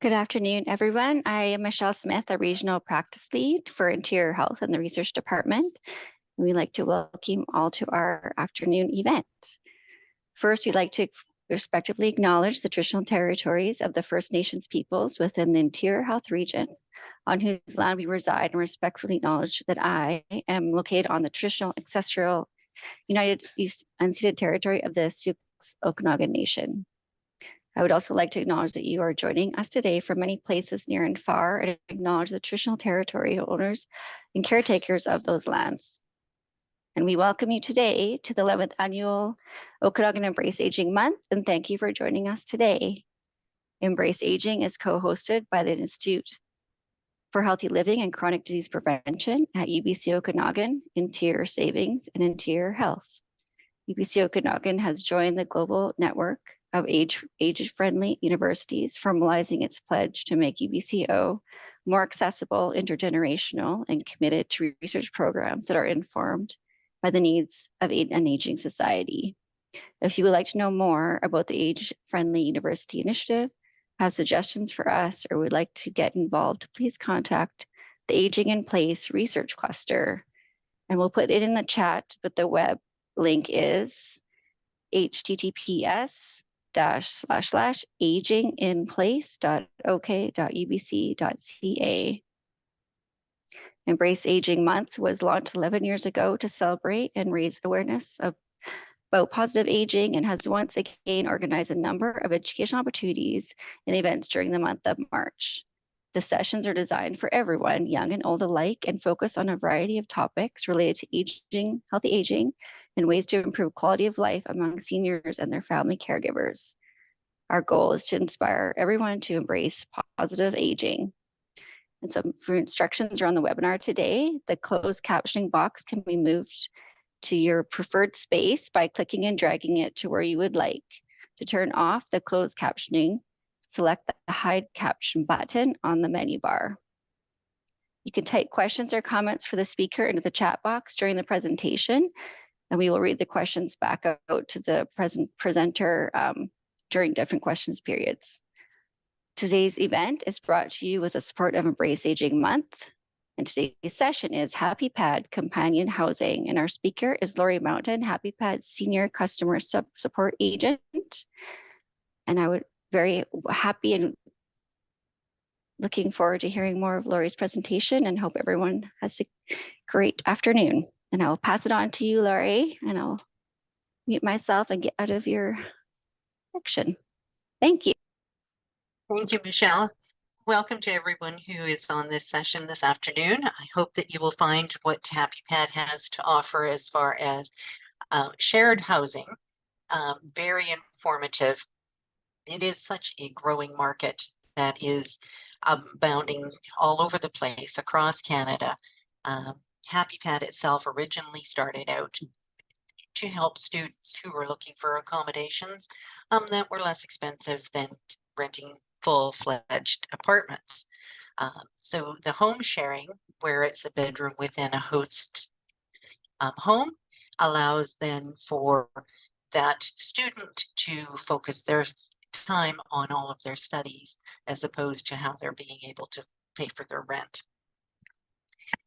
Good afternoon, everyone. I am Michelle Smith, a regional practice lead for interior health in the research department. And we'd like to welcome all to our afternoon event. First, we'd like to respectively acknowledge the traditional territories of the First Nations peoples within the interior health region, on whose land we reside, and respectfully acknowledge that I am located on the traditional ancestral United East unceded territory of the Sioux Okanagan Nation. I would also like to acknowledge that you are joining us today from many places near and far, and acknowledge the traditional territory owners and caretakers of those lands. And we welcome you today to the 11th annual Okanagan Embrace Aging Month, and thank you for joining us today. Embrace Aging is co-hosted by the Institute for Healthy Living and Chronic Disease Prevention at UBC Okanagan, Interior Savings and Interior Health. UBC Okanagan has joined the global network of age-friendly universities, formalizing its pledge to make UBCO more accessible, intergenerational, and committed to research programs that are informed by the needs of an aging society. If you would like to know more about the Age-Friendly University Initiative, have suggestions for us, or would like to get involved, please contact the Aging in Place Research Cluster. And we'll put it in the chat, but the web link is https://aginginplace.ok.ubc.ca. Embrace Aging Month was launched 11 years ago to celebrate and raise awareness about positive aging, and has once again organized a number of educational opportunities and events during the month of March. The sessions are designed for everyone, young and old alike, and focus on a variety of topics related to aging, healthy aging, and ways to improve quality of life among seniors and their family caregivers. Our goal is to inspire everyone to embrace positive aging. And some for instructions are on the webinar today. The closed captioning box can be moved to your preferred space by clicking and dragging it to where you would like. To turn off the closed captioning, select the Hide Caption button on the menu bar. You can type questions or comments for the speaker into the chat box during the presentation, and we will read the questions back out to the presenter during different questions periods. Today's event is brought to you with the support of Embrace Aging Month, and today's session is Happipad Companion Housing, and our speaker is Lori Mountain, Happipad Senior Customer Support Agent. And I would very happy and looking forward to hearing more of Lori's presentation, and hope everyone has a great afternoon. And I'll pass it on to you, Lori, and I'll mute myself and get out of your section. Thank you. Thank you, Michelle. Welcome to everyone who is on this session this afternoon. I hope that you will find what Happipad has to offer as far as shared housing very informative. It is such a growing market that is abounding all over the place across Canada. Happipad itself originally started out to help students who were looking for accommodations that were less expensive than renting full-fledged apartments. So the home sharing, where it's a bedroom within a host home, allows then for that student to focus their time on all of their studies, as opposed to how they're being able to pay for their rent.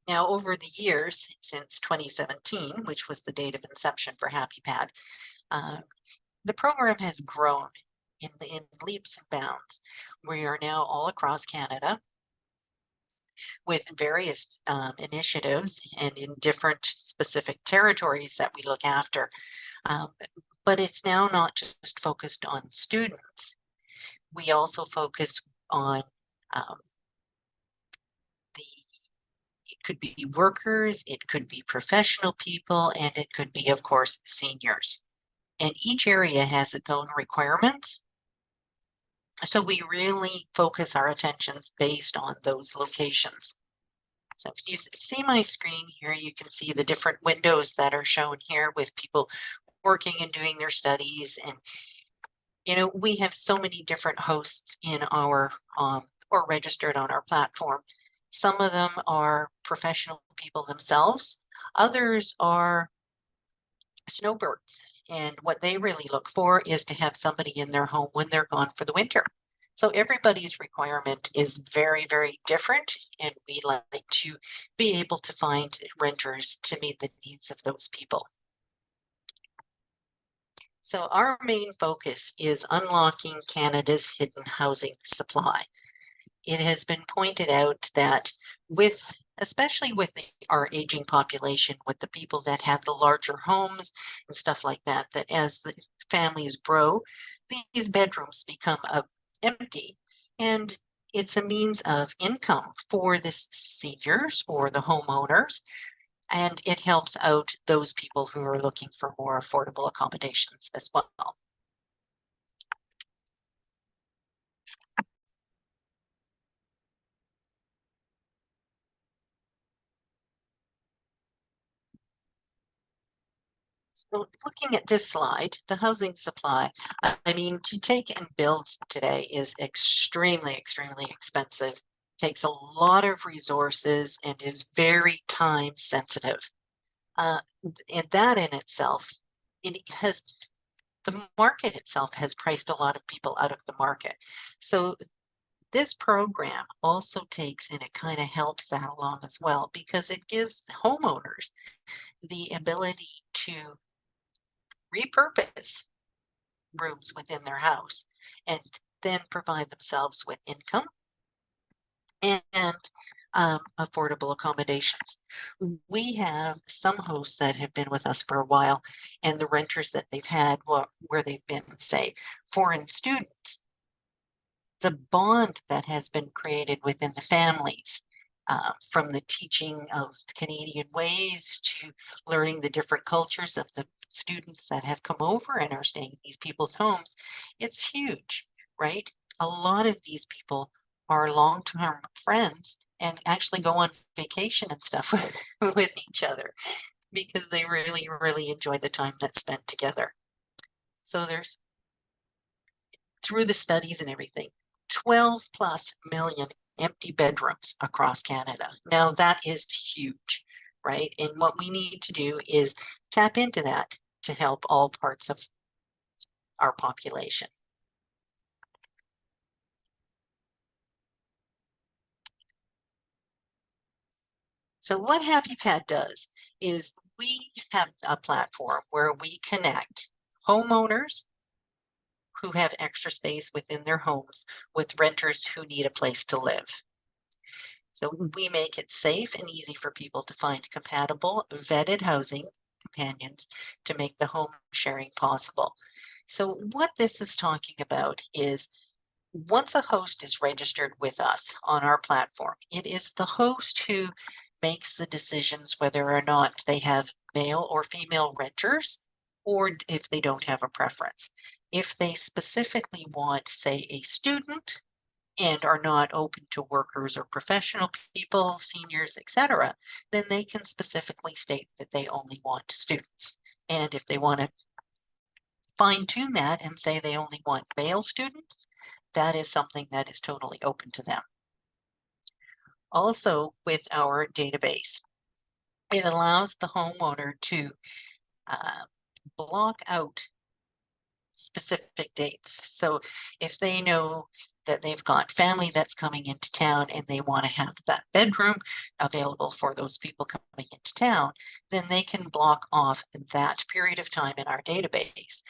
Now, over the years, since 2017, which was the date of inception for Happipad, the program has grown in leaps and bounds. We are now all across Canada with various initiatives and in different specific territories that we look after. But it's now not just focused on students. We also focus on it could be workers, it could be professional people, and it could be, of course, seniors. And each area has its own requirements. So we really focus our attentions based on those locations. So if you see my screen here, you can see the different windows that are shown here with people working and doing their studies. And, you know, we have so many different hosts in our, or registered on our platform. Some of them are professional people themselves. Others are snowbirds. And what they really look for is to have somebody in their home when they're gone for the winter. So everybody's requirement is very, very different, and we like to be able to find renters to meet the needs of those people. So our main focus is unlocking Canada's hidden housing supply. It has been pointed out that especially with our aging population, with the people that have the larger homes and stuff like that, that as the families grow, these bedrooms become empty. And it's a means of income for the seniors or the homeowners. And it helps out those people who are looking for more affordable accommodations as well. So looking at this slide, the housing supply, I mean, to take and build today is extremely, extremely expensive, takes a lot of resources and is very time sensitive. And that in itself, the market itself has priced a lot of people out of the market. So this program also takes and it kind of helps that along as well, because it gives homeowners the ability to repurpose rooms within their house and then provide themselves with income and affordable accommodations. We have some hosts that have been with us for a while, and the renters that they've had where they've been, say, foreign students. The bond that has been created within the families, from the teaching of Canadian ways to learning the different cultures of the students that have come over and are staying in these people's homes, it's huge, right? A lot of these people are long-term friends and actually go on vacation and stuff with each other because they really, really enjoy the time that's spent together. So there's, through the studies and everything, 12 plus million empty bedrooms across Canada. Now that is huge, right? And what we need to do is tap into that to help all parts of our population. So what Happipad does is we have a platform where we connect homeowners who have extra space within their homes with renters who need a place to live. So we make it safe and easy for people to find compatible, vetted housing companions to make the home sharing possible. So what this is talking about is once a host is registered with us on our platform, it is the host who makes the decisions whether or not they have male or female renters, or if they don't have a preference. If they specifically want, say, a student and are not open to workers or professional people, seniors, etc., then they can specifically state that they only want students. And if they want to fine tune that and say they only want male students, that is something that is totally open to them. Also, with our database, it allows the homeowner to block out specific dates. So if they know that they've got family that's coming into town and they want to have that bedroom available for those people coming into town, then they can block off that period of time in our database.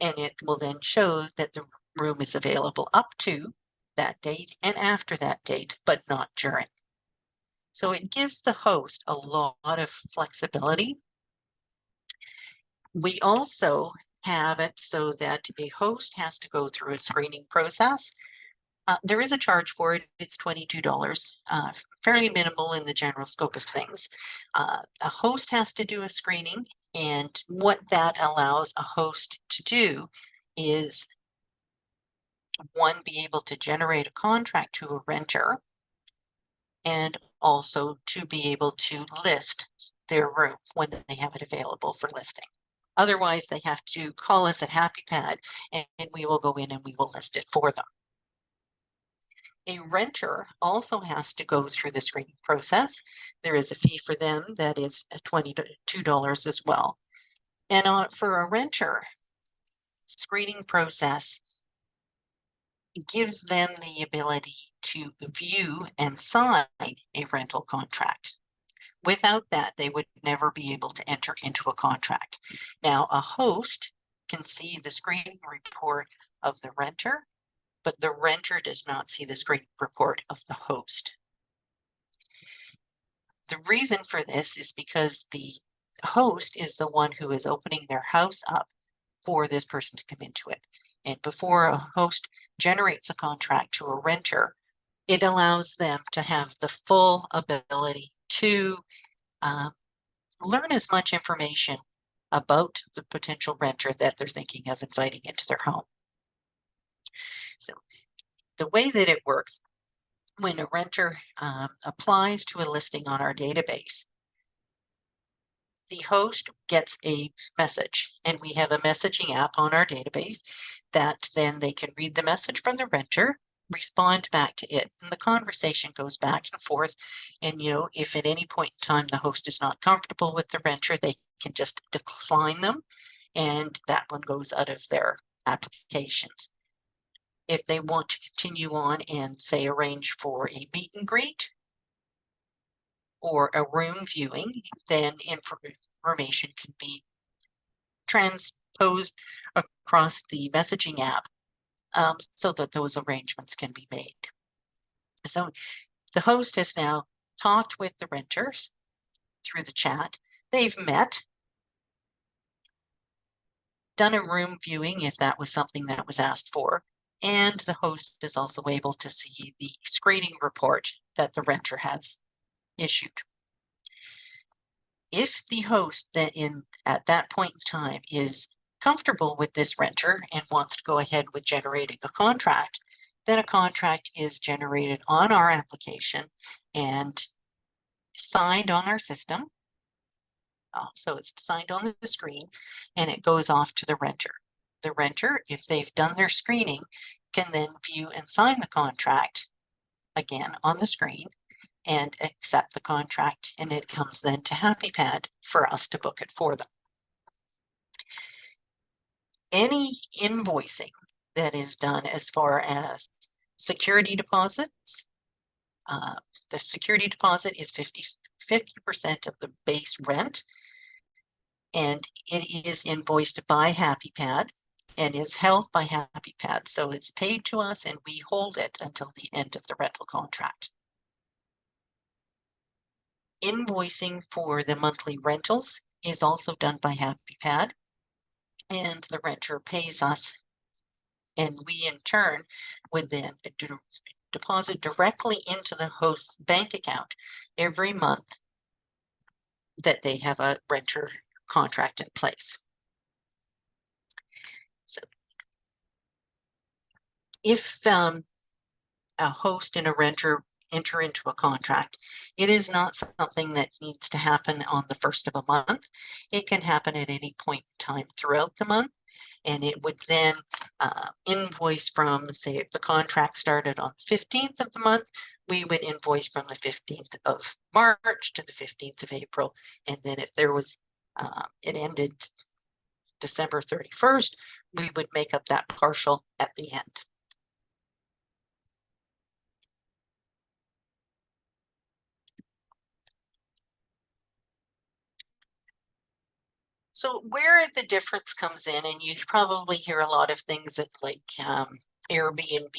And it will then show that the room is available up to that date and after that date, but not during. So it gives the host a lot of flexibility. We also have it so that a host has to go through a screening process. There is a charge for it. It's $22, fairly minimal in the general scope of things. A host has to do a screening, and what that allows a host to do is, one, be able to generate a contract to a renter, and also to be able to list their room when they have it available for listing. Otherwise, they have to call us at Happipad and we will go in and we will list it for them. A renter also has to go through the screening process. There is a fee for them that is $22 as well. And for a renter, screening process gives them the ability to view and sign a rental contract. Without that, they would never be able to enter into a contract. Now, a host can see the screen report of the renter, but the renter does not see the screen report of the host. The reason for this is because the host is the one who is opening their house up for this person to come into it. And before a host generates a contract to a renter, it allows them to have the full ability to learn as much information about the potential renter that they're thinking of inviting into their home. So the way that it works, when a renter applies to a listing on our database, the host gets a message, and we have a messaging app on our database that then they can read the message from the renter, respond back to it, and the conversation goes back and forth. And if at any point in time the host is not comfortable with the renter, they can just decline them, and that one goes out of their applications. If they want to continue on and say arrange for a meet and greet or a room viewing, then information can be transposed across the messaging app so that those arrangements can be made. So the host has now talked with the renters through the chat. They've met, done a room viewing if that was something that was asked for, and the host is also able to see the screening report that the renter has issued. If the host at that point in time is comfortable with this renter and wants to go ahead with generating a contract, then a contract is generated on our application and signed on our system. So it's signed on the screen, and it goes off to the renter. The renter, if they've done their screening, can then view and sign the contract again on the screen and accept the contract, and it comes then to Happipad for us to book it for them. Any invoicing that is done as far as security deposits, the security deposit is 50% of the base rent, and it is invoiced by Happipad and is held by Happipad. So it's paid to us and we hold it until the end of the rental contract. Invoicing for the monthly rentals is also done by Happipad, and the renter pays us, and we in turn would then deposit directly into the host's bank account every month that they have a renter contract in place. So if a host and a renter enter into a contract, it is not something that needs to happen on the first of a month. It can happen at any point in time throughout the month, and it would then invoice from, say, if the contract started on the 15th of the month, we would invoice from the 15th of March to the 15th of April. And then if there was, it ended December 31st, we would make up that partial at the end. So where the difference comes in, and you probably hear a lot of things that like Airbnb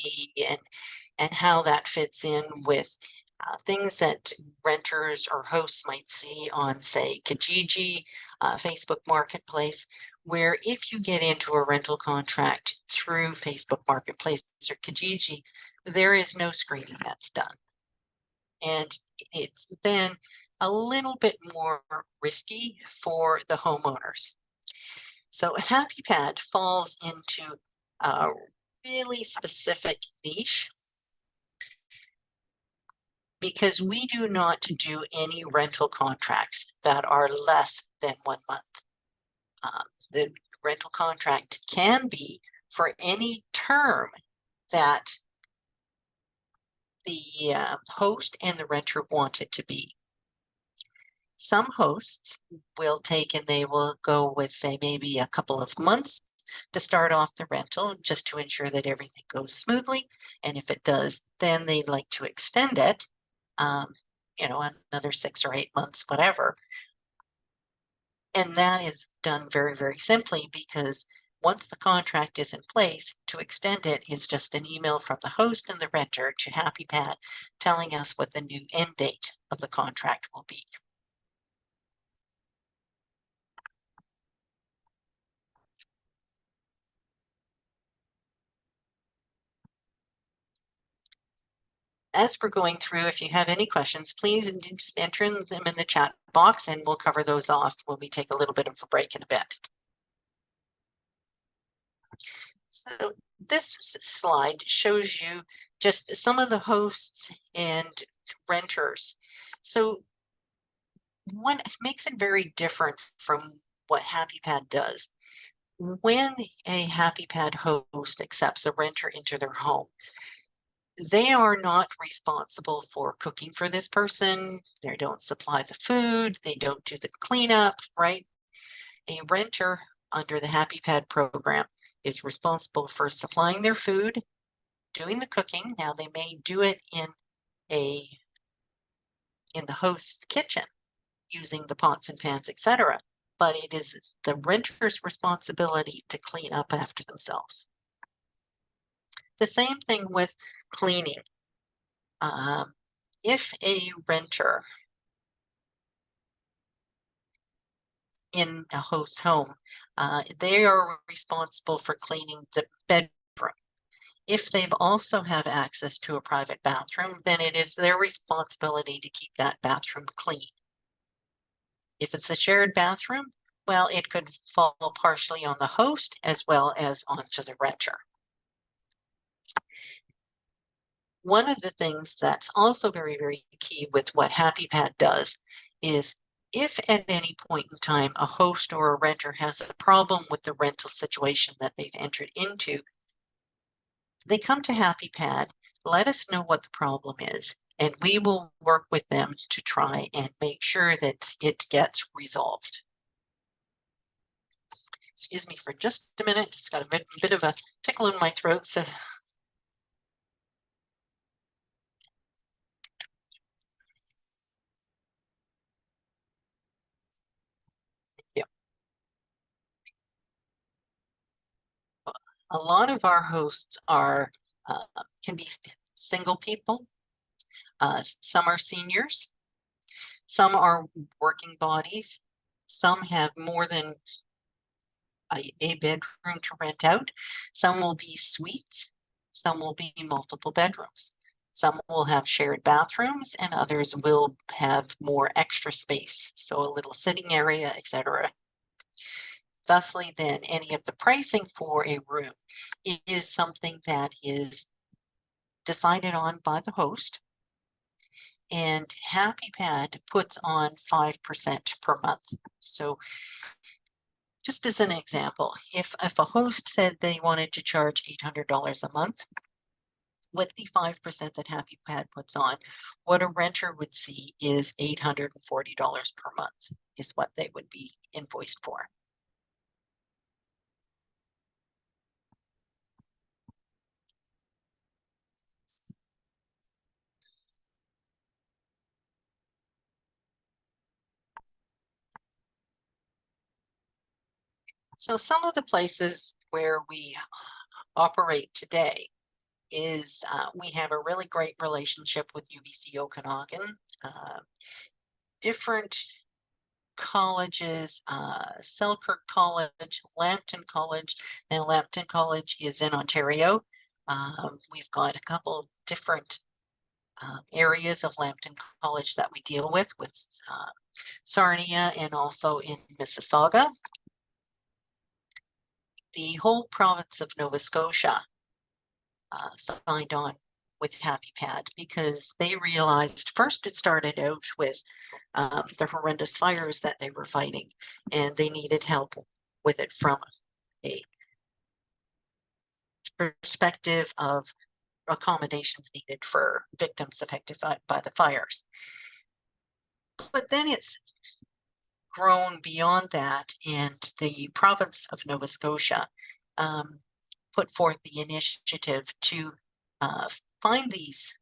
and how that fits in with things that renters or hosts might see on, say, Kijiji, Facebook Marketplace, where if you get into a rental contract through Facebook Marketplace or Kijiji, there is no screening that's done. And it's then a little bit more risky for the homeowners. So Happipad falls into a really specific niche because we do not do any rental contracts that are less than 1 month. The rental contract can be for any term that the host and the renter want it to be. Some hosts will take and they will go with, say, maybe a couple of months to start off the rental just to ensure that everything goes smoothly. And if it does, then they'd like to extend it, you know, another 6 or 8 months, whatever. And that is done very, very simply because once the contract is in place, to extend it is just an email from the host and the renter to Happipad telling us what the new end date of the contract will be. As we're going through, if you have any questions, please just enter them in the chat box and we'll cover those off when we take a little bit of a break in a bit. So this slide shows you just some of the hosts and renters. So what makes it very different from what Happipad does. When a Happipad host accepts a renter into their home, they are not responsible for cooking for this person. They don't supply the food. They don't do the cleanup, right? A renter under the Happipad program is responsible for supplying their food, doing the cooking. Now they may do it in the host's kitchen using the pots and pans, etc. But it is the renter's responsibility to clean up after themselves. The same thing with cleaning. If a renter in a host's home, they are responsible for cleaning the bedroom. If they've also have access to a private bathroom, then it is their responsibility to keep that bathroom clean. If it's a shared bathroom, well, it could fall partially on the host as well as onto the renter. One of the things that's also very, very key with what Happipad does is if at any point in time a host or a renter has a problem with the rental situation that they've entered into, they come to Happipad, let us know what the problem is, and we will work with them to try and make sure that it gets resolved. Excuse me for just a minute, just got a bit of a tickle in my throat, so. Yeah. A lot of our hosts are can be single people. Some are seniors. Some are working bodies. Some have more than a bedroom to rent out. Some will be suites. Some will be multiple bedrooms. Some will have shared bathrooms and others will have more extra space. So a little sitting area, etc. Thusly, then any of the pricing for a room is something that is decided on by the host. And Happipad puts on 5% per month. So just as an example, if a host said they wanted to charge $800 a month, with the 5% that Happipad puts on, what a renter would see is $840 per month is what they would be invoiced for. So some of the places where we operate today is we have a really great relationship with UBC Okanagan. Different colleges, Selkirk College, Lambton College. Now Lambton College is in Ontario. We've got a couple different areas of Lambton College that we deal with Sarnia and also in Mississauga. The whole province of Nova Scotia signed on with Happipad because they realized first it started out with the horrendous fires that they were fighting, and they needed help with it from a perspective of accommodations needed for victims affected by the fires. But then it's grown beyond that, and the province of Nova Scotia put forth the initiative to find these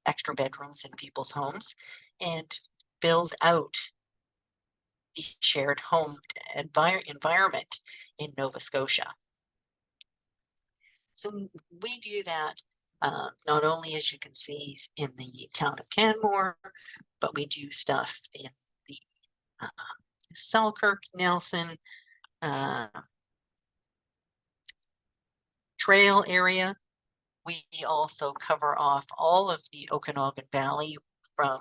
extra bedrooms in people's homes and build out the shared home environment in Nova Scotia. So we do that not only, as you can see, in the town of Canmore, but we do stuff in the Selkirk, Nelson trail area. We also cover off all of the Okanagan Valley from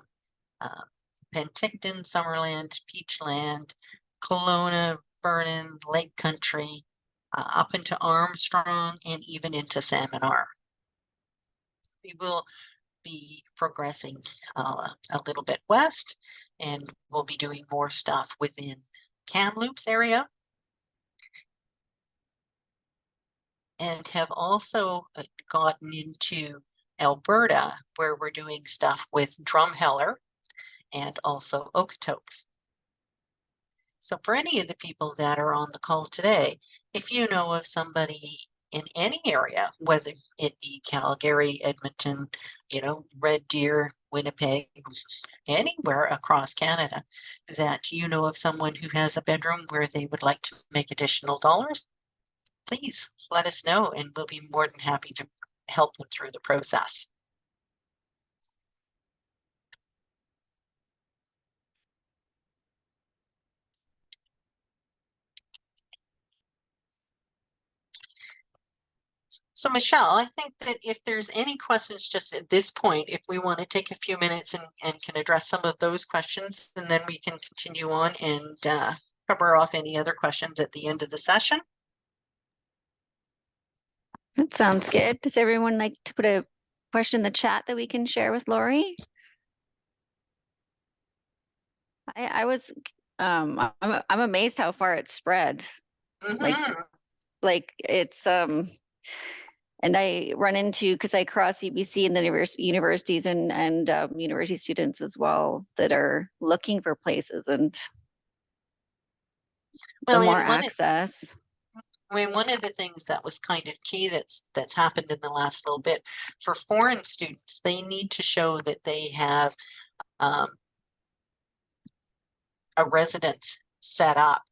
Penticton, Summerland, Peachland, Kelowna, Vernon, Lake Country, up into Armstrong, and even into Salmon Arm. We will be progressing a little bit west, and we'll be doing more stuff within Kamloops area, and have also gotten into Alberta, where we're doing stuff with Drumheller and also Okotoks. So for any of the people that are on the call today, if you know of somebody in any area, whether it be Calgary, Edmonton, Red Deer, Winnipeg, anywhere across Canada, that you know of someone who has a bedroom where they would like to make additional dollars, please let us know and we'll be more than happy to help them through the process. So Michelle, I think that if there's any questions just at this point, if we want to take a few minutes and can address some of those questions, and then we can continue on and cover off any other questions at the end of the session. That sounds good. Does everyone like to put a question in the chat that we can share with Lori? I was I'm amazed how far it's spread. Like it's and I run into, because I cross UBC and the universities and university students as well that are looking for places, and the more access. One of the things that was kind of key that's happened in the last little bit for foreign students, they need to show that they have a residence set up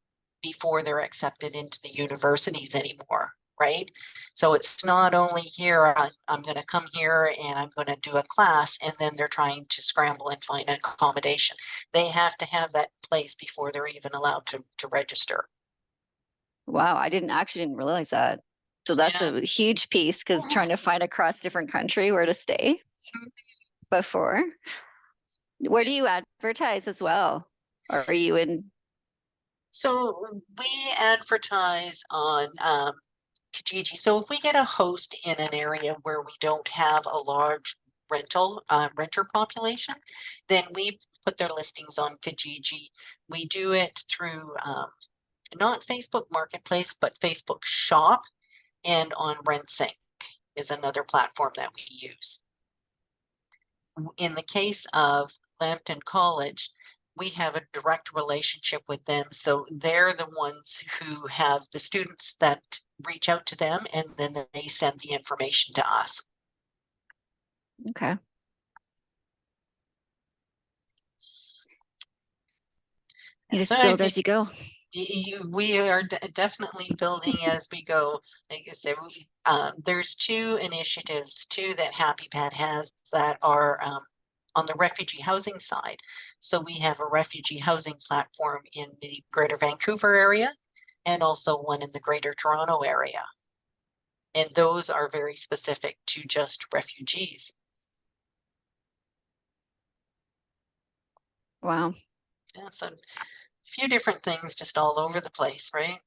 before they're accepted into the universities anymore, right? So it's not only here, I'm going to come here and I'm going to do a class, and then they're trying to scramble and find accommodation. They have to have that place before they're even allowed to register. Wow, I didn't realize that. So that's a huge piece, because trying to find across different country where to stay before. Where do you advertise as well? Or are you in? So we advertise on Kijiji. So if we get a host in an area where we don't have a large renter population, then we put their listings on Kijiji. We do it through not Facebook Marketplace, but Facebook Shop, and on RentSync is another platform that we use. In the case of Lambton College, we have a direct relationship with them. So they're the ones who have the students that reach out to them, and then they send the information to us. Okay. You just build as you go. We are definitely building as we go. Like I said, there's two initiatives too that Happipad has that are on the refugee housing side. So we have a refugee housing platform in the Greater Vancouver area, and also one in the Greater Toronto area. And those are very specific to just refugees. Wow. Yeah, so a few different things just all over the place, right?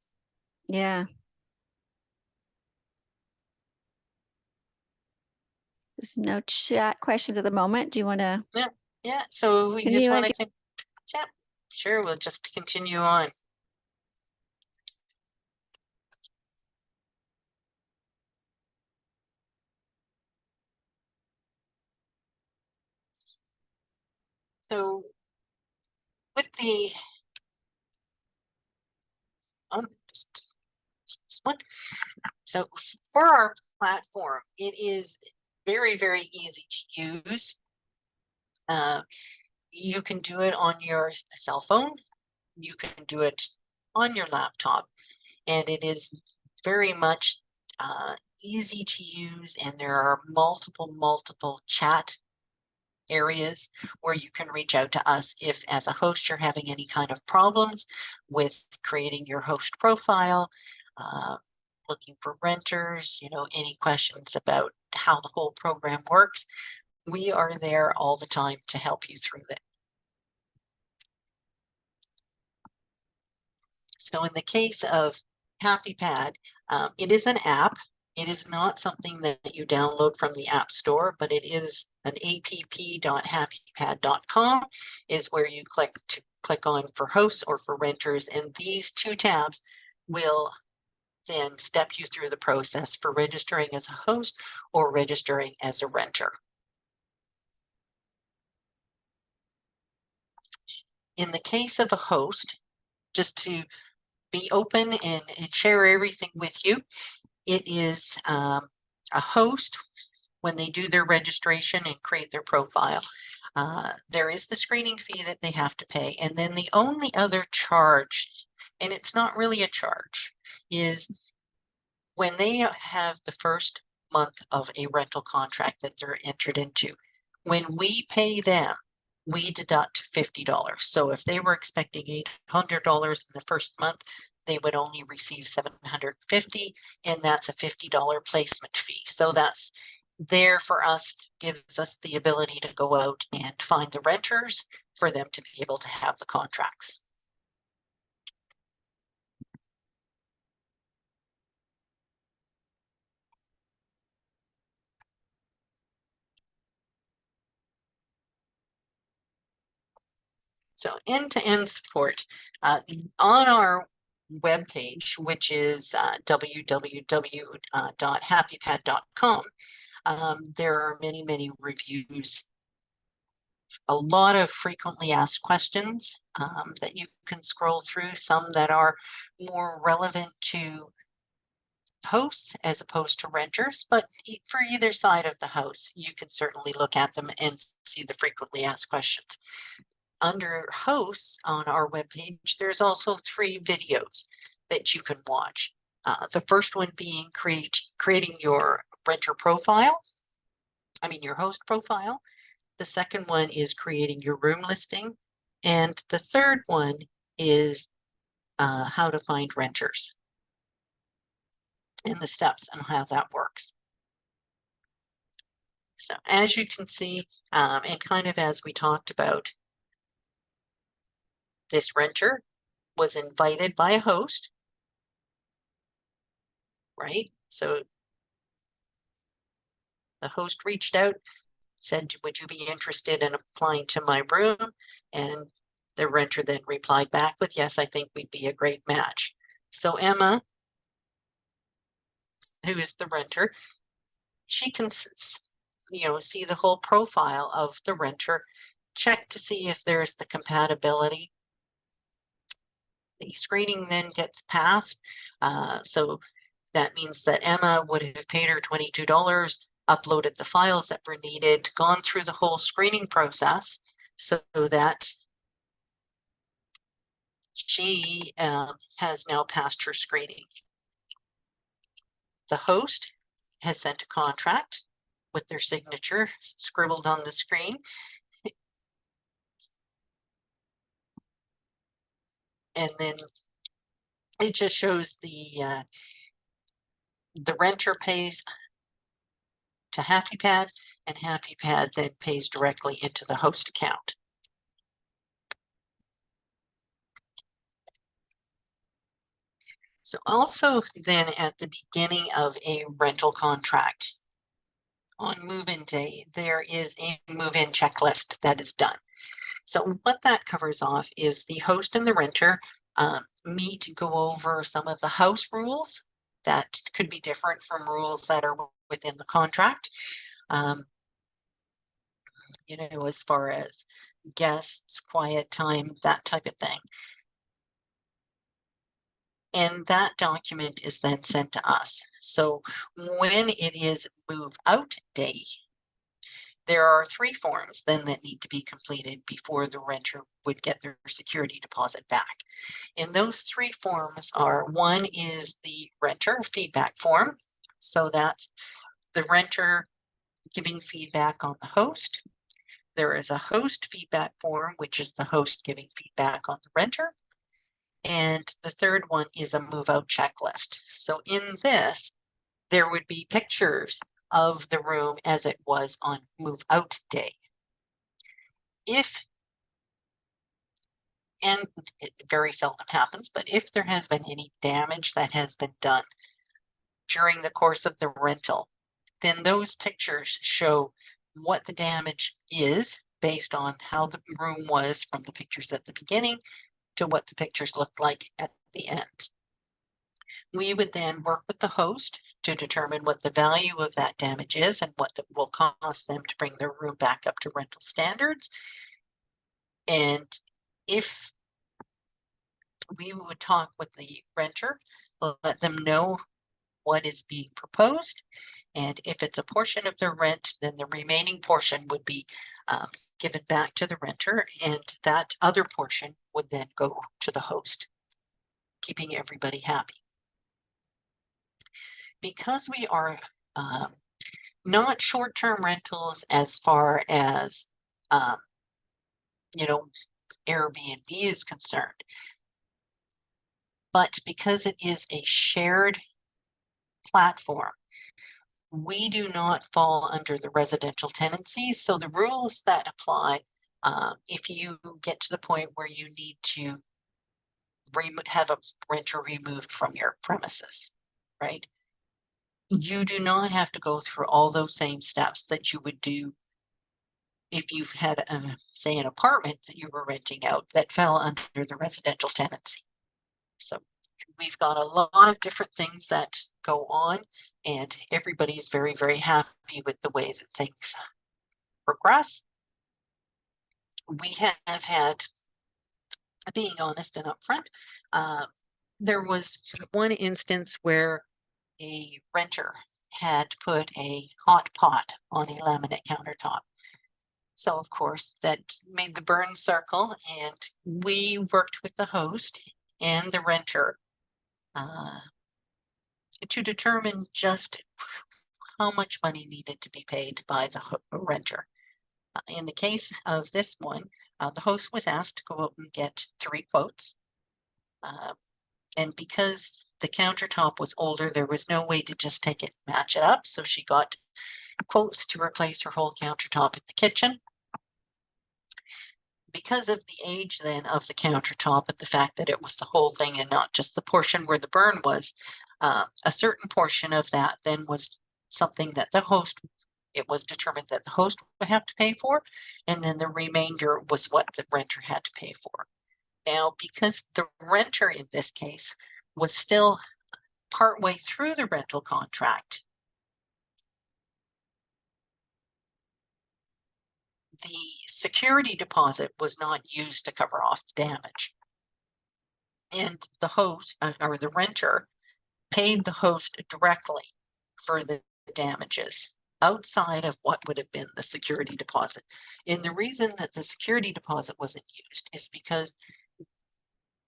Yeah. There's no chat questions at the moment. Do you want to? Yeah. So we just want to, yeah, sure. We'll just continue on. So with the one. So for our platform, it is very, very easy to use. You can do it on your cell phone. You can do it on your laptop, and it is very much easy to use. And there are multiple chat areas where you can reach out to us if, as a host, you're having any kind of problems with creating your host profile, looking for renters, any questions about how the whole program works. We are there all the time to help you through that. So in the case of Happipad, it is an app. It is not something that you download from the App Store, but it is an app.happipad.com is where you click on for hosts or for renters. And these two tabs will then step you through the process for registering as a host or registering as a renter. In the case of a host, just to be open and share everything with you, it is a host when they do their registration and create their profile. There is the screening fee that they have to pay. And then the only other charge, and it's not really a charge, is when they have the first month of a rental contract that they're entered into. When we pay them, we deduct $50. So if they were expecting $800 in the first month, they would only receive $750, and that's a $50 placement fee. So that's there for us, gives us the ability to go out and find the renters for them to be able to have the contracts. So end-to-end support on our webpage, which is www.happipad.com. There are many reviews, a lot of frequently asked questions that you can scroll through, some that are more relevant to hosts as opposed to renters, but for either side of the house, you can certainly look at them and see the frequently asked questions. Under hosts on our webpage, there's also 3 videos that you can watch. The first one being creating your renter profile, your host profile. The second one is creating your room listing. And the third one is how to find renters and the steps and how that works. So as you can see, and kind of as we talked about, this renter was invited by a host, right? So the host reached out, said, would you be interested in applying to my room? And the renter then replied back with, yes, I think we'd be a great match. So Emma, who is the renter, she can see the whole profile of the renter, check to see if there's the compatibility. The screening then gets passed. So that means that Emma would have paid her $22, uploaded the files that were needed, gone through the whole screening process so that she has now passed her screening. The host has sent a contract with their signature scribbled on the screen. And then it just shows the renter pays to Happipad, and Happipad then pays directly into the host account. So also then at the beginning of a rental contract on move-in day, there is a move-in checklist that is done. So what that covers off is the host and the renter meet to go over some of the house rules that could be different from rules that are within the contract. As far as guests, quiet time, that type of thing. And that document is then sent to us. So when it is move out day, there are 3 forms then that need to be completed before the renter would get their security deposit back. And those 3 forms are, one is the renter feedback form. So that's the renter giving feedback on the host. There is a host feedback form, which is the host giving feedback on the renter. And the third one is a move out checklist. So in this, there would be pictures of the room as it was on move out day. If, and it very seldom happens, but if there has been any damage that has been done during the course of the rental, then those pictures show what the damage is based on how the room was from the pictures at the beginning to what the pictures looked like at the end. We would then work with the host to determine what the value of that damage is and what it will cost them to bring their room back up to rental standards. And if we would talk with the renter, let them know what is being proposed. And if it's a portion of their rent, then the remaining portion would be given back to the renter, and that other portion would then go to the host, keeping everybody happy. Because we are not short-term rentals as far as Airbnb is concerned, but because it is a shared platform, we do not fall under the residential tenancies. So the rules that apply, if you get to the point where you need to have a renter removed from your premises, right? You do not have to go through all those same steps that you would do if you've had, say, an apartment that you were renting out that fell under the residential tenancy. So we've got a lot of different things that go on, and everybody's very, very happy with the way that things progress. We have had, being honest and upfront, there was one instance where a renter had put a hot pot on a laminate countertop. So of course that made the burn circle, and we worked with the host and the renter to determine just how much money needed to be paid by the renter. In the case of this one, the host was asked to go out and get 3 quotes. And because the countertop was older, there was no way to just take it and match it up. So she got quotes to replace her whole countertop in the kitchen. Because of the age then of the countertop and the fact that it was the whole thing and not just the portion where the burn was, a certain portion of that then was something that it was determined that the host would have to pay for, and then the remainder was what the renter had to pay for. Now, because the renter in this case was still partway through the rental contract, the security deposit was not used to cover off the damage. And the host or the renter paid the host directly for the damages outside of what would have been the security deposit. And the reason that the security deposit wasn't used is because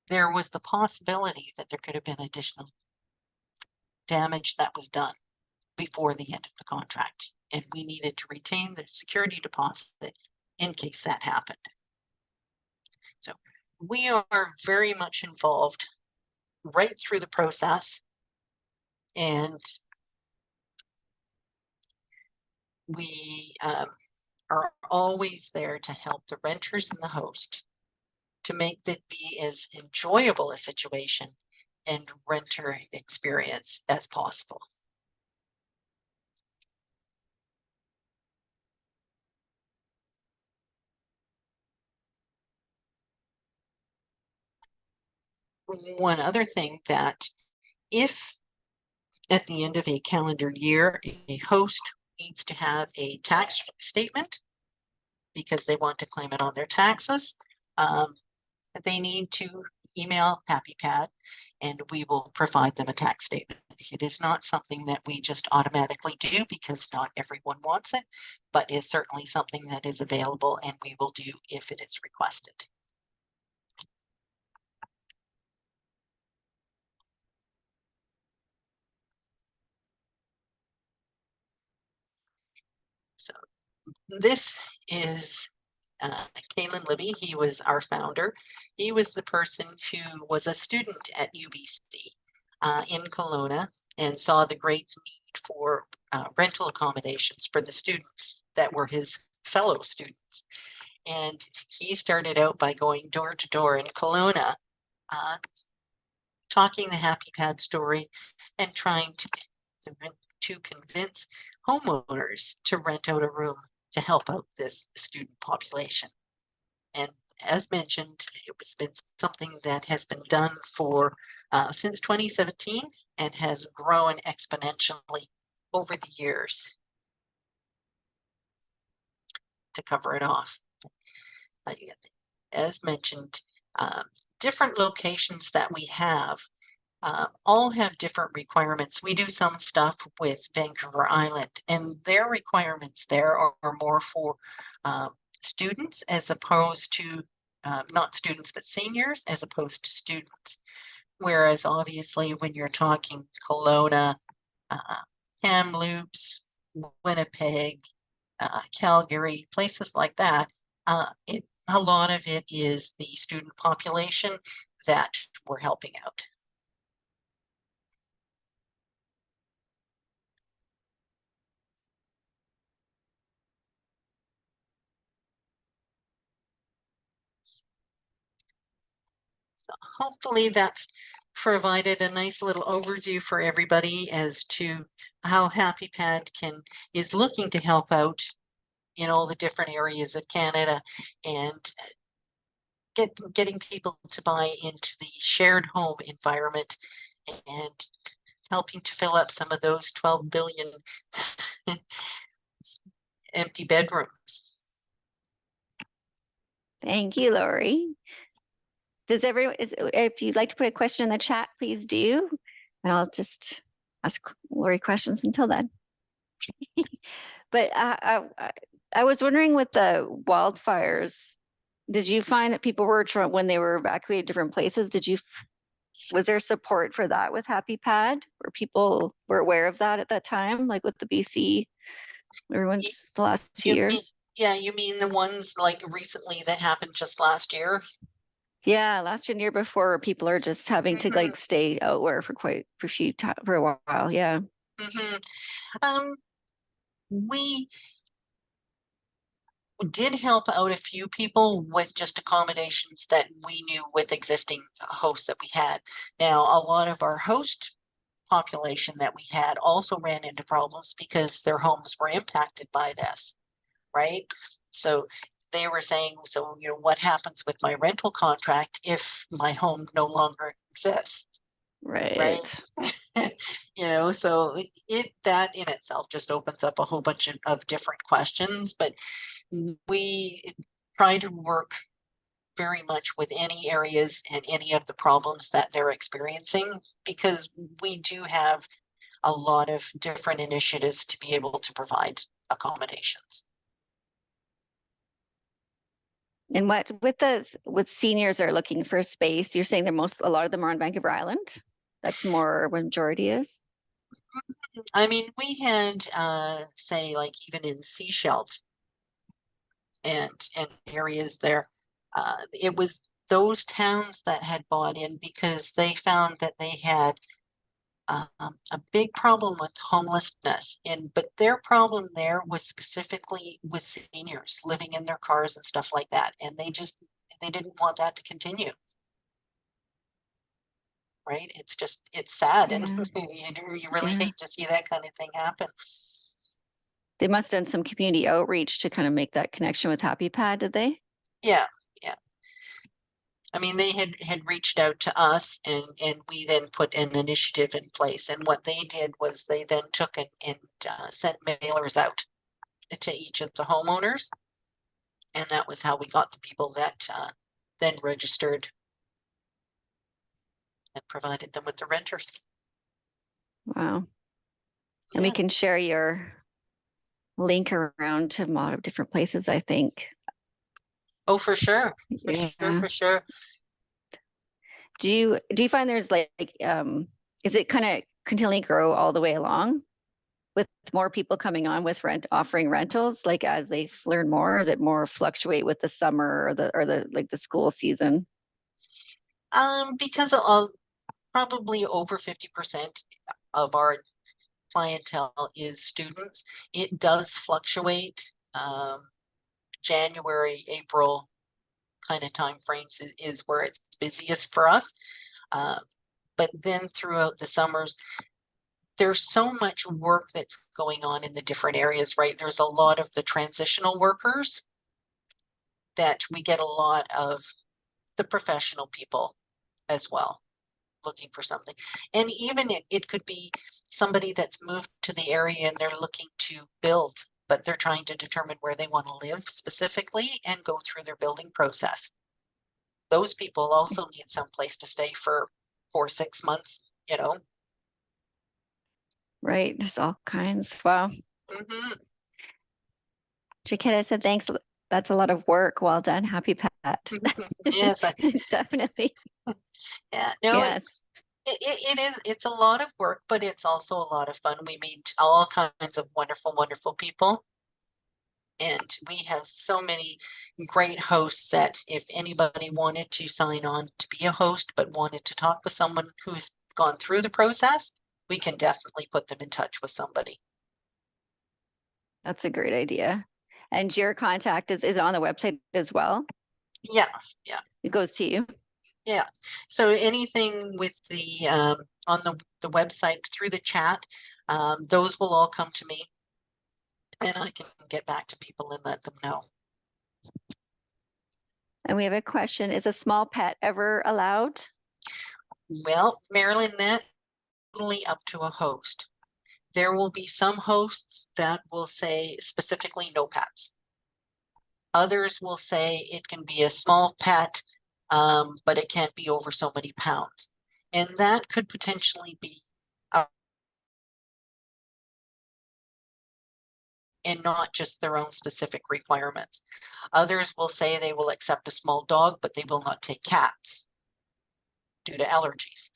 there was the possibility that there could have been additional damage that was done before the end of the contract. And we needed to retain the security deposit in case that happened. So we are very much involved right through the process, and we are always there to help the renters and the host to make that be as enjoyable a situation and renter experience as possible. One other thing, that if at the end of a calendar year, a host needs to have a tax statement because they want to claim it on their taxes, they need to email Happipad, and we will provide them a tax statement. It is not something that we just automatically do because not everyone wants it, but is certainly something that is available and we will do if it is requested. So this is Kalen Libby. He was our founder. He was the person who was a student at UBC in Kelowna and saw the great need for rental accommodations for the students that were his fellow students. And he started out by going door to door in Kelowna, talking the Happipad story and trying to convince homeowners to rent out a room to help out this student population. And as mentioned, it's been something that has been done for since 2017 and has grown exponentially over the years. To cover it off, as mentioned, different locations that we have all have different requirements. We do some stuff with Vancouver Island, and their requirements there are more for students as opposed to not students, but seniors as opposed to students. Whereas obviously when you're talking Kelowna, Kamloops, Winnipeg, Calgary, places like that, a lot of it is the student population that we're helping out. So hopefully that's provided a nice little overview for everybody as to how Happipad is looking to help out in all the different areas of Canada and getting people to buy into the shared home environment and helping to fill up some of those 12 billion empty bedrooms. Thank you, Lori. If you'd like to put a question in the chat, please do. And I'll just ask Lori questions until then. But I was wondering with the wildfires, did you find that people were when they were evacuated different places, was there support for that with Happipad? Where people were aware of that at that time, like with the BC, the last 2 years? Yeah, you mean the ones like recently that happened just last year? Yeah, last year and year before, people are just having to like stay outwhere for a while. Yeah. We did help out a few people with just accommodations that we knew with existing hosts that we had. Now, a lot of our host population that we had also ran into problems because their homes were impacted by this, right? So they were saying, so, you know, what happens with my rental contract if my home no longer exists? Right. You know, so that in itself just opens up a whole bunch of different questions, but we try to work very much with any areas and any of the problems that they're experiencing because we do have a lot of different initiatives to be able to provide accommodations. And what with seniors that are looking for space, you're saying a lot of them are on Vancouver Island? That's more where majority is? I mean, we had say like even in Seashelt and areas there, it was those towns that had bought in because they found that they had a big problem with homelessness, but their problem there was specifically with seniors living in their cars and stuff like that, and they didn't want that to continue. Right? It's sad, and you really hate to see that kind of thing happen. They must have done some community outreach to kind of make that connection with Happipad, did they? Yeah. I mean, they had reached out to us and we then put an initiative in place. And what they did was they then took and sent mailers out to each of the homeowners. And that was how we got the people that then registered and provided them with the renters. Wow. And we Yeah. can share your link around to a lot of different places, I think. Oh, for sure. For sure, Yeah. for sure. Do you find there's is it kind of continually grow all the way along with more people coming on with offering rentals, like as they learn more? Or is it more fluctuate with the summer or the school season? Because probably over 50% of our clientele is students. It does fluctuate. January, April kind of time frames is where it's busiest for us. But then throughout the summers, there's so much work that's going on in the different areas, right? There's a lot of the transitional workers that we get a lot of the professional people as well looking for something. And even it could be somebody that's moved to the area and they're looking to build, but they're trying to determine where they want to live specifically and go through their building process. Those people also need some place to stay for 4, 6 months, you know. Right. There's all kinds. Wow. Mhm. Jaquetta said, thanks. That's a lot of work. Well done. Happy Pat. Yes, Definitely. yeah, no, Yes. it is, it's a lot of work, but it's also a lot of fun. We meet all kinds of wonderful, wonderful people. And we have so many great hosts that if anybody wanted to sign on to be a host, but wanted to talk with someone who's gone through the process, we can definitely put them in touch with somebody. That's a great idea. And your contact is on the website as well. Yeah, yeah, It goes to you. yeah. So anything with the on the website through the chat, those will all come to me and I can get back to people and let them know. And we have a question. Is a small pet ever allowed? Well, Marilyn, that totally up to a host. There will be some hosts that will say specifically no pets. Others will say it can be a small pet, but it can't be over so many pounds. And that could potentially be and not just their own specific requirements. Others will say they will accept a small dog, but they will not take cats due to allergies,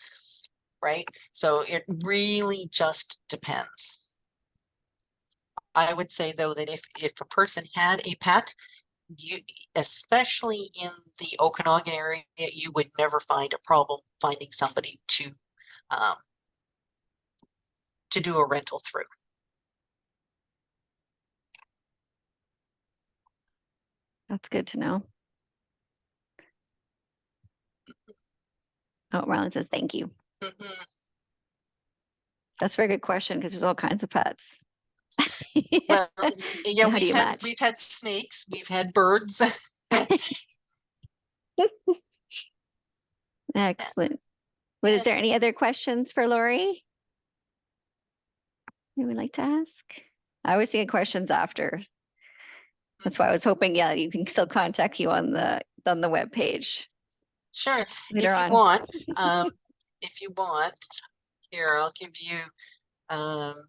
right? So it really just depends. I would say though that if a person had a pet, you, especially in the Okanagan area, you would never find a problem finding somebody um, to do a rental through. That's good to know. Oh, Rylan says thank you. Mhm. That's a very good question because there's all kinds of pets. Well, yeah, And how do you match? we've had snakes, we've had birds. Excellent. But Yeah. is there any other questions for Lori you would like to ask? I always think of questions after. That's why I was hoping, yeah, you can still contact you on the web page Sure, later if you on. want, if you want, here, I'll give you um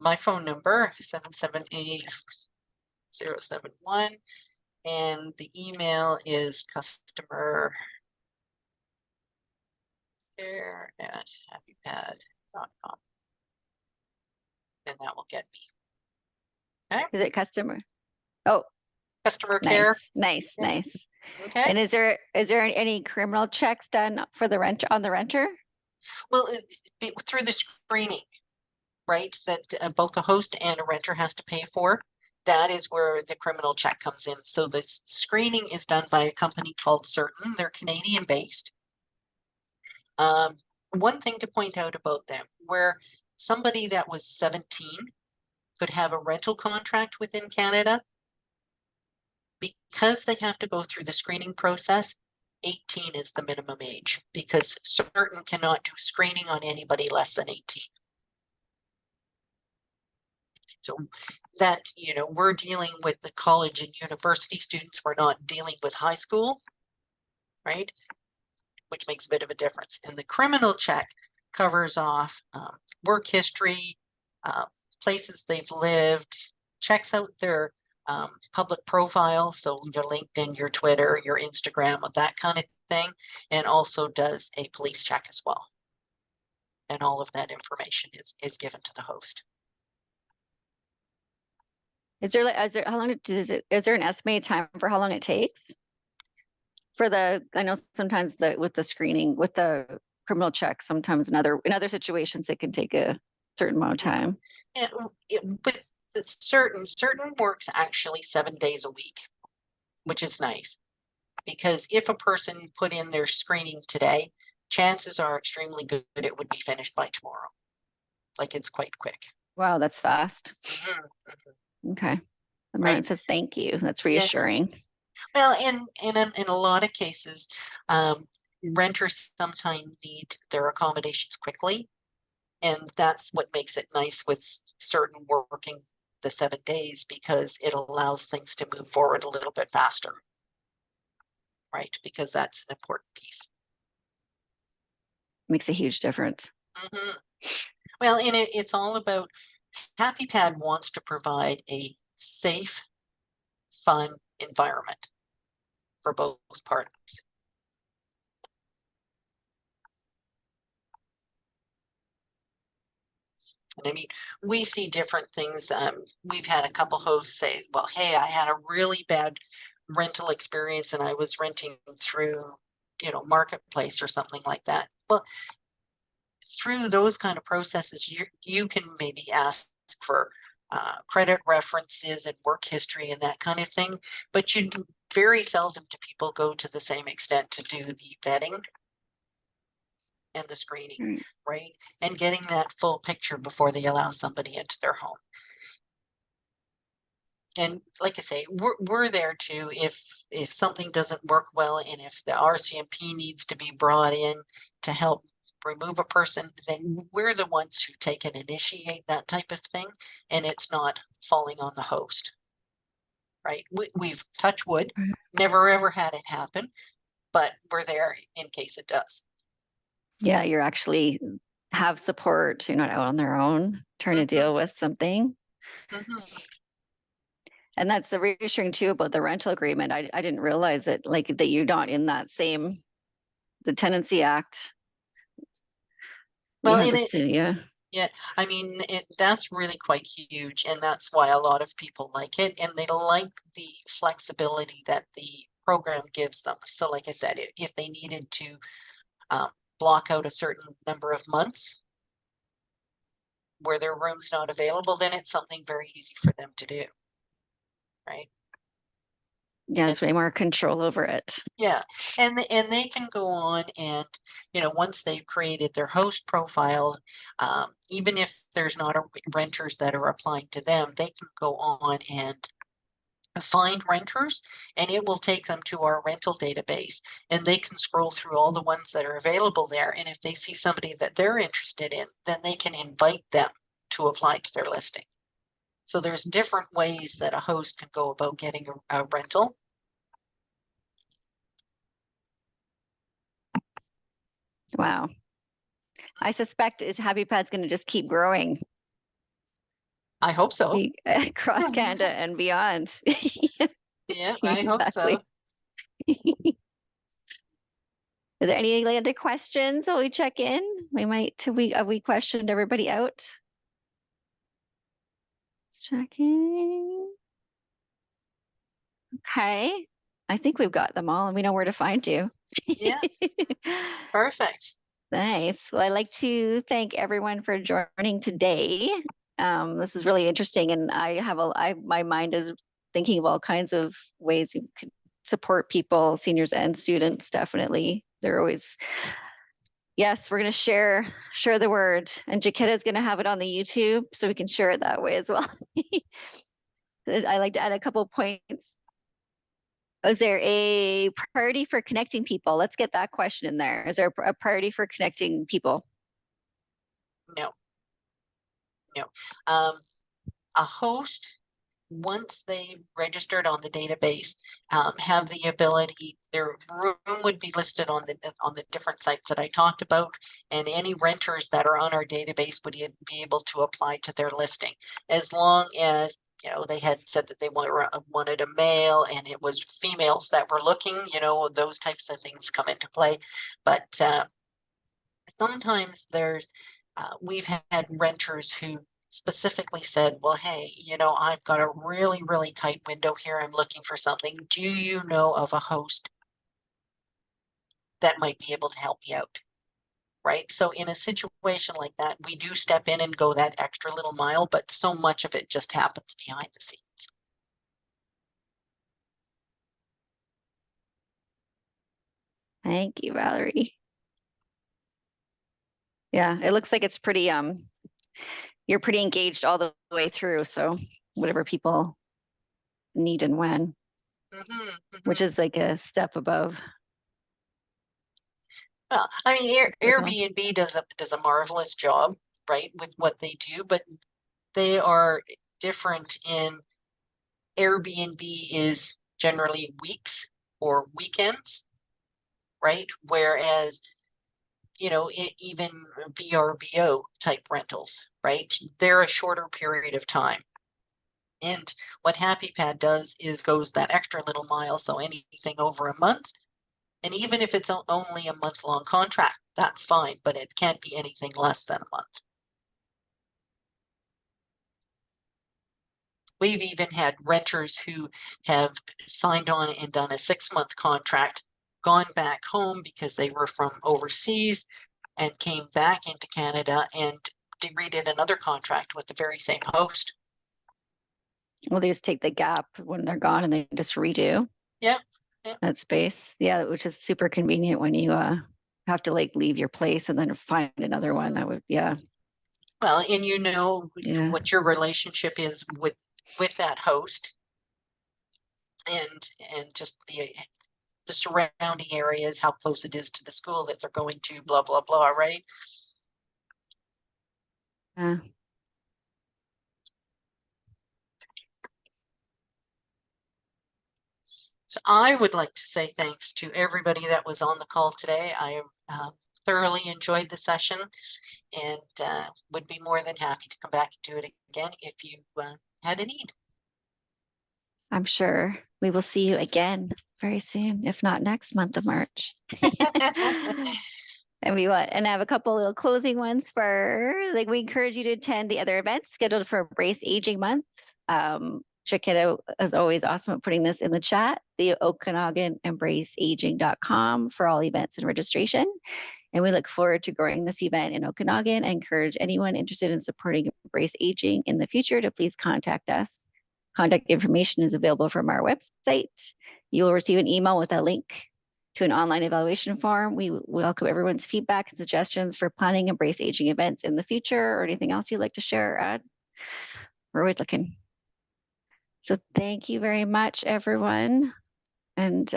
my phone number, 778-071, and the email is customer care at happypad.com. And that will get me. Okay, Is it customer? Oh, customer care. nice, nice, Yeah. nice. Okay, And is there any criminal checks done for the rent on the renter? well, through the screening, right, that both a host and a renter has to pay for. That is where the criminal check comes in. So the screening is done by a company called Certain. They're Canadian based. One thing to point out about them, where somebody that was 17 could have a rental contract within Canada, because they have to go through the screening process, 18 is the minimum age because Certain cannot do screening on anybody less than 18. So that, we're dealing with the college and university students, we're not dealing with high school, right? which makes a bit of a difference. And the criminal check covers off work history, places they've lived, checks out their public profile, so your LinkedIn, your Twitter, your Instagram, that kind of thing, and also does a police check as well. And all of that information is given to the host. Is there how long is there an estimated time for how long it takes? For I know sometimes with the screening, with the criminal check, sometimes in other situations, it can take a certain amount of time. But certain works actually 7 days a week, which is nice. Because if a person put in their screening today, chances are extremely good it would be finished by tomorrow. Like, it's quite quick. Wow, that's fast. Okay. And then Right. it says thank you. That's reassuring. Yeah. Well, in a lot of cases, renters sometimes need their accommodations quickly. And that's what makes it nice with certain working the 7 days, because it allows things to move forward a little bit faster. Right, because that's an important piece. Makes a huge difference. Well, and it's all about, Happipad wants to provide a safe, fun environment for both parties. And I mean, we see different things. We've had a couple hosts say, well, hey, I had a really bad rental experience and I was renting through, Marketplace or something like that. Well, through those kind of processes, you can maybe ask for credit references and work history and that kind of thing, but very seldom do people go to the same extent to do the vetting and the screening, right? And getting that full picture before they allow somebody into their home. And like I say, we're there too if something doesn't work well, and if the RCMP needs to be brought in to help remove a person, then we're the ones who take and initiate that type of thing, and it's not falling on the host. Right? We've, touch wood, never ever had it happen, but we're there in case it does. Yeah, you're actually have support. You're not out on their own trying to deal with something. And that's the reassuring too about the rental agreement. I didn't realize that, like, that you're not in that same, the Tenancy Act. Well, yeah, I mean, that's really quite huge, and that's why a lot of people like it, and they like the flexibility that the program gives them. So like I said, if they needed to block out a certain number of months where their room's not available, then it's something very easy for them to do, right? Yeah, there's way more control over it. Yeah, and they can go on and, once they've created their host profile, even if there's not renters that are applying to them, they can go on and find renters, and it will take them to our rental database, and they can scroll through all the ones that are available there. And if they see somebody that they're interested in, then they can invite them to apply to their listing. So there's different ways that a host can go about getting a rental. Wow. I suspect Happypad's going to just keep growing. I hope so. Across Canada and beyond. Yeah, I hope so. Are there any other questions while we check in? Have we questioned everybody out? Let's check in. Okay. I think we've got them all and we know where to find you. Yeah. Perfect. Nice. Well, I'd like to thank everyone for joining today. This is really interesting, and my mind is thinking of all kinds of ways you could support people, seniors and students. Definitely, they're always. Yes, we're going to share the word, and Jaquetta is going to have it on the YouTube, so we can share it that way as well. I like to add a couple of points. Is there a priority for connecting people? Let's get that question in there. Is there a priority for connecting people? No. A host once they registered on the database, have the ability, their room would be listed on the different sites that I talked about, and any renters that are on our database would be able to apply to their listing, as long as, you know, they had said that they wanted a male and it was females that were looking, you know, those types of things come into play. But sometimes we've had renters who specifically said, well, hey, you know, I've got a really, really tight window here. I'm looking for something. Do you know of a host that might be able to help me out? Right. So in a situation like that, we do step in and go that extra little mile, but so much of it just happens behind the scenes. Thank you, Valerie. Yeah, it looks like it's pretty, you're pretty engaged all the way through. So whatever people need and when, which is like a step above. Well, I mean, With all. Airbnb does a marvelous job, right, with what they do, but they are different in Airbnb is generally weeks or weekends, right? Whereas, you know, even VRBO type rentals, right? They're a shorter period of time. And what Happipad does is goes that extra little mile. So anything over a month, and even if it's only a month-long contract, that's fine, but it can't be anything less than a month. We've even had renters who have signed on and done a 6-month contract, gone back home because they were from overseas and came back into Canada and redid another contract with the very same host. Well, they just take the gap when they're gone and they just redo Yep. that space. Yeah, which is super convenient when you have to like leave your place and then find another one. That would, yeah. Well, and you know Yeah. what your relationship is with that host, and just the surrounding areas, how close it is to the school that they're going to, blah, blah, blah, right? Yeah. So I would like to say thanks to everybody that was on the call today. I thoroughly enjoyed the session and would be more than happy to come back and do it again if you had a need. I'm sure we will see you again very soon, if not next month of March. And we want and I have a couple little closing ones for like we encourage you to attend the other events scheduled for Embrace Aging Month. Check it out as always, awesome at putting this in the chat, the Okanagan embraceaging.com for all events and registration. And we look forward to growing this event in Okanagan. I encourage anyone interested in supporting Embrace Aging in the future to please contact us. Contact information is available from our website. You will receive an email with a link to an online evaluation form. We welcome everyone's feedback and suggestions for planning Embrace Aging events in the future or anything else you'd like to share or add. We're always looking. So thank you very much, everyone. And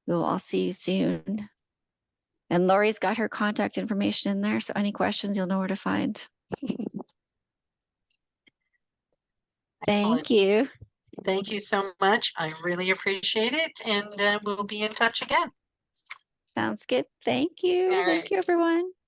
we'll all see you soon. And Lori's got her contact information in there. So any questions, you'll know where to find. Thank Excellent. you. Thank you so much. I really appreciate it, and we'll be in touch again. Sounds good. Thank All you. Thank right. you, everyone.